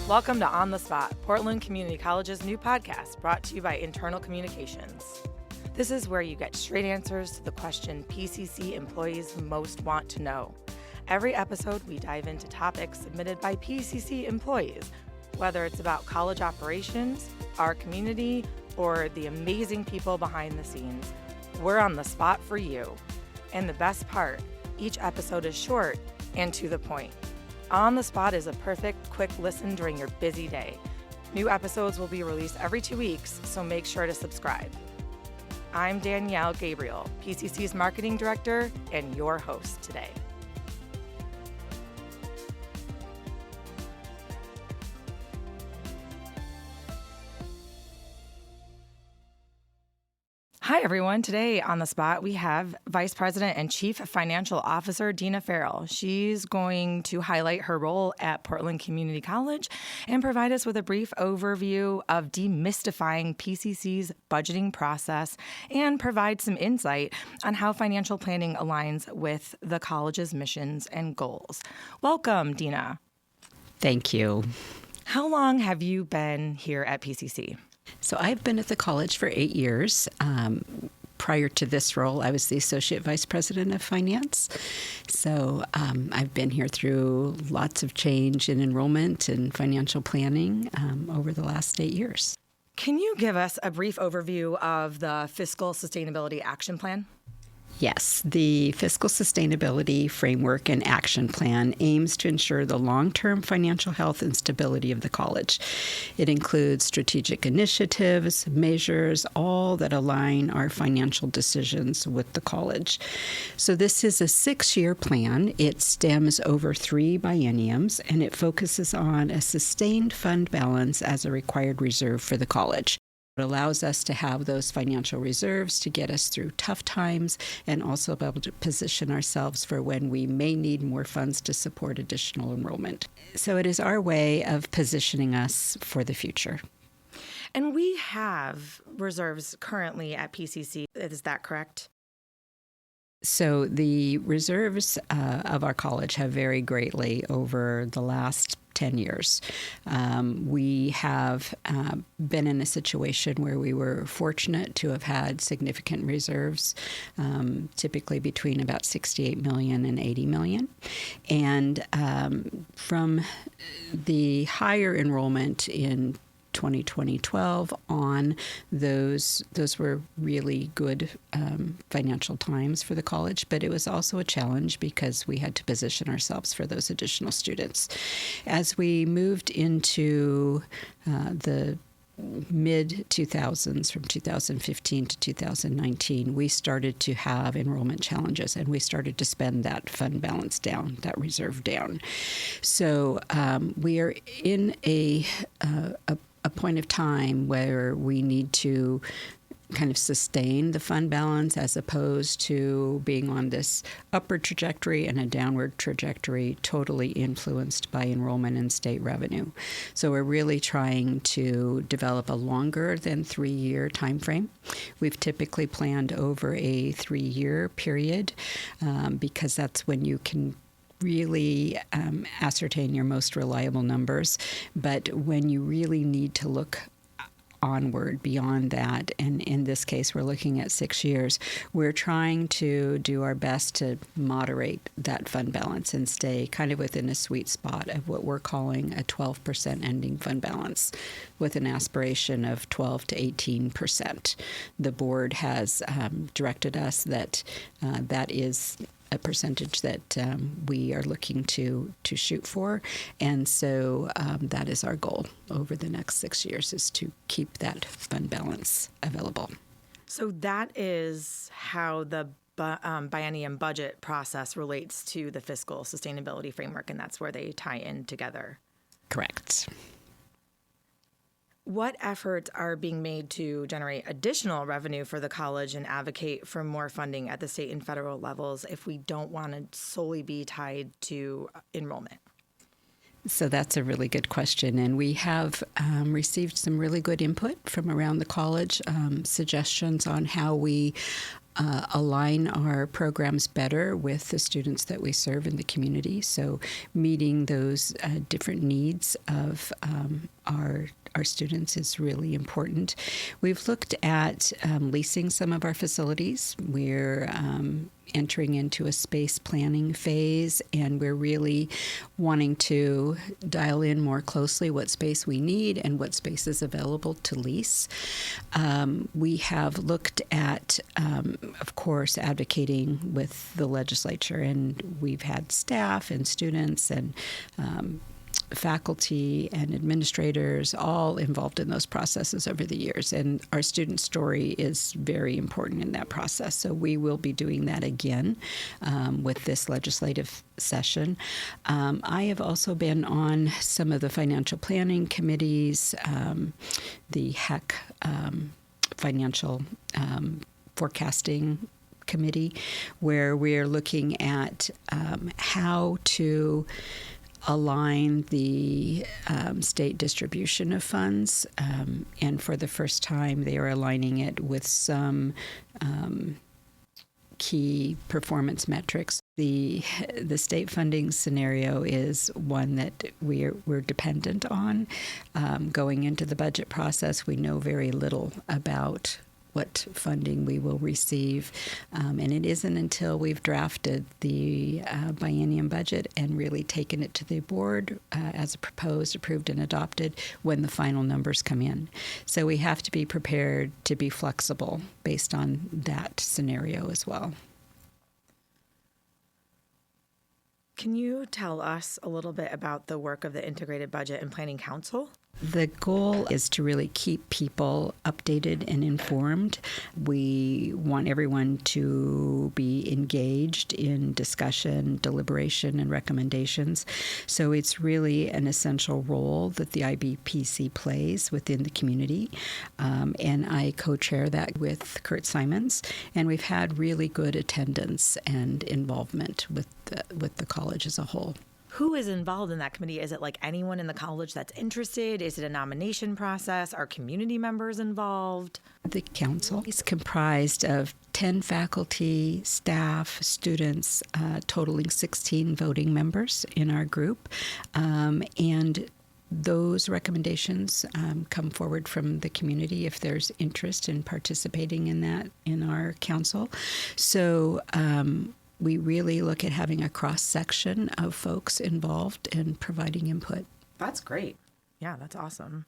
Welcome to On the Spot, Portland Community College's new podcast brought to you by Internal Communications. This is where you get straight answers to the question PCC employees most want to know. Every episode, we dive into topics submitted by PCC employees, whether it's about college operations, our community, or the amazing people behind the scenes. We're on the spot for you. And the best part, each episode is short and to the point. On the Spot is a perfect, quick listen during your busy day. New episodes will be released every 2 weeks, so make sure to subscribe. I'm Danielle Gabriel, PCC's Marketing Director, and your host today. Hi, everyone. Today on The Spot, we have Vice President and Chief Financial Officer Dina Farrell. She's going to highlight her role at Portland Community College and provide us with a brief overview of demystifying PCC's budgeting process and provide some insight on how financial planning aligns with the college's missions and goals. Welcome, Dina. Thank you. How long have you been here at PCC? So I've been at the college for 8 years. Prior to this role, I was the Associate Vice President of Finance. So I've been here through lots of change in enrollment and financial planning over the last 8 years. Can you give us a brief overview of the Fiscal Sustainability Action Plan? Yes, the Fiscal Sustainability Framework and Action Plan aims to ensure the long-term financial health and stability of the college. It includes strategic initiatives, measures, all that align our financial decisions with the college. So this is a 6-year plan. It stems over 3 bienniums, and it focuses on a sustained fund balance as a required reserve for the college. It allows us to have those financial reserves to get us through tough times and also be able to position ourselves for when we may need more funds to support additional enrollment. So it is our way of positioning us for the future. And we have reserves currently at PCC. Is that correct? So the reserves of our college have varied greatly over the last 10 years. We have been in a situation where we were fortunate to have had significant reserves, typically between about $68 million and $80 million. And from the higher enrollment in 2012 on, those were really good financial times for the college, but it was also a challenge because we had to position ourselves for those additional students. As we moved into the mid-2000s, from 2015 to 2019, we started to have enrollment challenges, and we started to spend that fund balance down, that reserve down. So we are in a point of time where we need to kind of sustain the fund balance as opposed to being on this upward trajectory and a downward trajectory totally influenced by enrollment and state revenue. So we're really trying to develop a longer than 3-year time frame. We've typically planned over a 3-year period because that's when you can really ascertain your most reliable numbers. But when you really need to look onward beyond that, and in this case we're looking at 6 years, we're trying to do our best to moderate that fund balance and stay kind of within a sweet spot of what we're calling a 12% ending fund balance with an aspiration of 12 to 18%. The board has directed us that that is a percentage that we are looking to shoot for. And so that is our goal over the next 6 years, is to keep that fund balance available. So that is how the biennium budget process relates to the Fiscal Sustainability Framework, and that's where they tie in together. Correct. What efforts are being made to generate additional revenue for the college and advocate for more funding at the state and federal levels if we don't want to solely be tied to enrollment? So that's a really good question, and we have received some really good input from around the college, suggestions on how we align our programs better with the students that we serve in the community. So meeting those different needs of our students is really important. We've looked at leasing some of our facilities. We're entering into a space planning phase, and we're really wanting to dial in more closely what space we need and what space is available to lease. We have looked at, of course, advocating with the legislature, and we've had staff and students and faculty and administrators all involved in those processes over the years. And our student story is very important in that process. So we will be doing that again with this legislative session. I have also been on some of the financial planning committees, the HEC financial forecasting committee, where we're looking at how to align the state distribution of funds, and for the first time they are aligning it with some key performance metrics. The state funding scenario is one that we're dependent on. Going into the budget process, we know very little about what funding we will receive. And it isn't until we've drafted the biennium budget and really taken it to the board as proposed, approved, and adopted when the final numbers come in. So we have to be prepared to be flexible based on that scenario as well. Can you tell us a little bit about the work of the Integrated Budget and Planning Council? The goal is to really keep people updated and informed. We want everyone to be engaged in discussion, deliberation, and recommendations. So it's really an essential role that the IBPC plays within the community. And I co-chair that with Kurt Simons. And we've had really good attendance and involvement with the college as a whole. Who is involved in that committee? Is it like anyone in the college that's interested? Is it a nomination process? Are community members involved? The council is comprised of 10 faculty, staff, students, totaling 16 voting members in our group. And those recommendations come forward from the community if there's interest in participating in that in our council. So we really look at having a cross-section of folks involved and providing input. That's great. Yeah, that's awesome.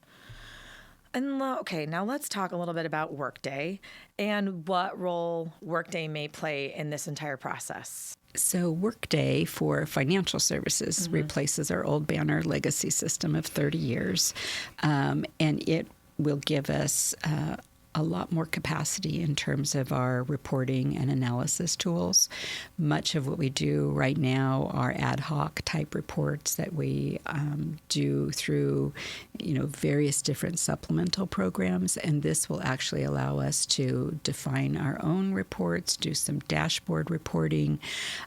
And okay, now let's talk a little bit about Workday and what role Workday may play in this entire process. So Workday for financial services replaces our old Banner legacy system of 30 years, and it will give us a lot more capacity in terms of our reporting and analysis tools. Much of what we do right now are ad hoc type reports that we do through, various different supplemental programs, and this will actually allow us to define our own reports, do some dashboard reporting,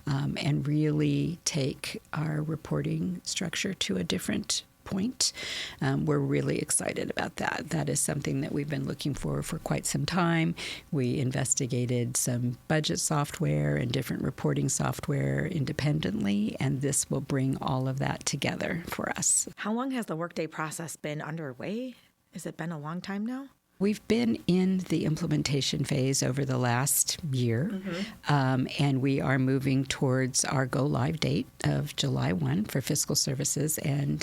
and really take our reporting structure to a different point. We're really excited about that. That is something that we've been looking for quite some time. We investigated some budget software and different reporting software independently, and this will bring all of that together for us. How long has the Workday process been underway? Has it been a long time now? We've been in the implementation phase over the last year, and we are moving towards our go-live date of July 1 for fiscal services and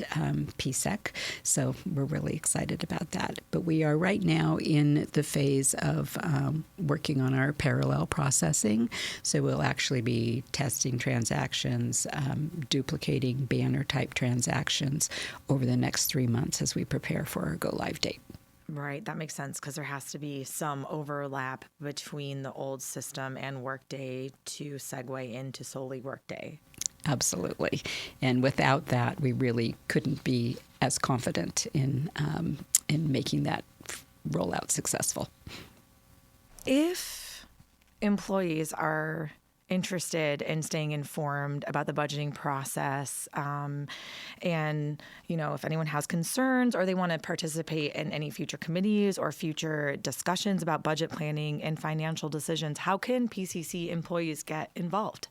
PSEC, so we're really excited about that. But we are right now in the phase of working on our parallel processing, so we'll actually be testing transactions, duplicating banner-type transactions over the next 3 months as we prepare for our go-live date. Right, that makes sense because there has to be some overlap between the old system and Workday to segue into solely Workday. Absolutely. And without that, we really couldn't be as confident in making that rollout successful. If employees are interested in staying informed about the budgeting process, and, if anyone has concerns or they want to participate in any future committees or future discussions about budget planning and financial decisions, how can PCC employees get involved?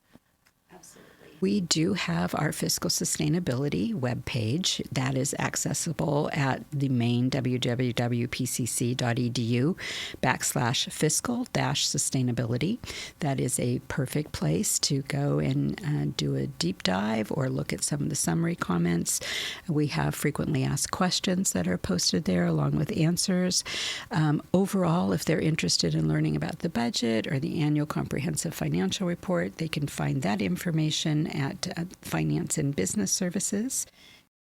We do have our Fiscal Sustainability webpage that is accessible at the main www.pcc.edu/fiscal-sustainability. That is a perfect place to go and do a deep dive or look at some of the summary comments. We have frequently asked questions that are posted there along with answers. Overall, if they're interested in learning about the budget or the annual comprehensive financial report, they can find that information at Finance and Business Services.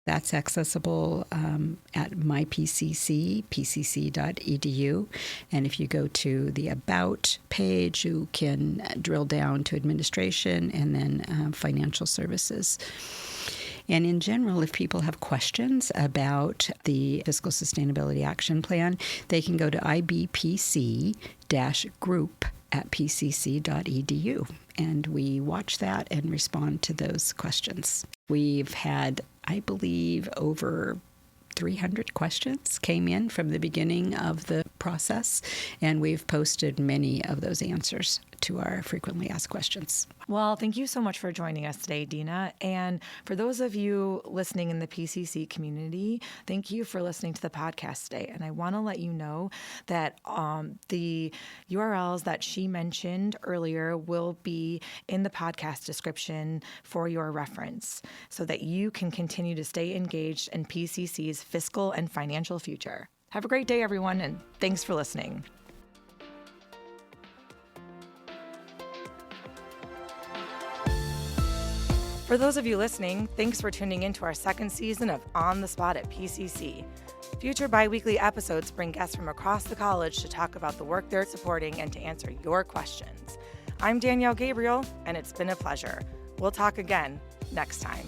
That's accessible at mypcc.pcc.edu. And if you go to the About page, you can drill down to Administration and then Financial Services. And in general, if people have questions about the Fiscal Sustainability Action Plan, they can go to ibpc-group@pcc.edu. And we watch that and respond to those questions. We've had, I believe, over 300 questions came in from the beginning of the process, and we've posted many of those answers to our frequently asked questions. Well, thank you so much for joining us today, Dina. And for those of you listening in the PCC community, thank you for listening to the podcast today. And I want to let you know that the URLs that she mentioned earlier will be in the podcast description for your reference so that you can continue to stay engaged in PCC's fiscal and financial future. Have a great day, everyone, and thanks for listening. For those of you listening, thanks for tuning in to our second season of On the Spot at PCC. Future bi-weekly episodes bring guests from across the college to talk about the work they're supporting and to answer your questions. I'm Danielle Gabriel, and it's been a pleasure. We'll talk again next time.